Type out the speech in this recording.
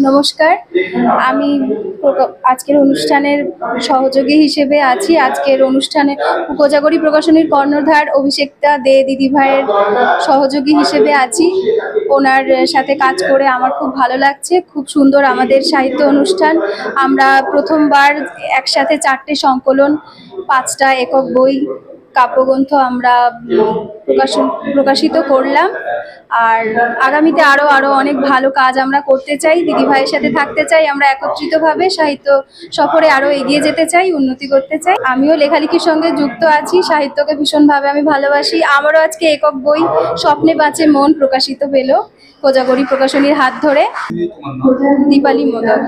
নমস্কার। আমি আজকের অনুষ্ঠানের সহযোগী হিসেবে আছি। আজকের অনুষ্ঠানে কোজাগরী প্রকাশনীর কর্ণধার অভিষেকটা দে দিদিভাইয়ের সহযোগী হিসেবে আছি। ওনার সাথে কাজ করে আমার খুব ভালো লাগছে। খুব সুন্দর আমাদের সাহিত্য অনুষ্ঠান। আমরা প্রথমবার একসাথে 4টে সংকলন, 5টা একক বই, কাব্যগ্রন্থ আমরা প্রকাশিত করলাম। আর আগামীতে আরো অনেক ভালো কাজ আমরা করতে চাই, দিদিভাইয়ের সাথে থাকতে চাই। আমরা একত্রিতভাবে সাহিত্য সফরে আরো এগিয়ে যেতে চাই, উন্নতি করতে চাই। আমিও লেখালেখির সঙ্গে যুক্ত আছি, সাহিত্যকে ভীষণভাবে আমি ভালোবাসি। আমারও আজকে একক বই স্বপ্নে বাঁচে মন প্রকাশিত পেল কোজাগরী প্রকাশনীর হাত ধরে। দীপালি মোদক।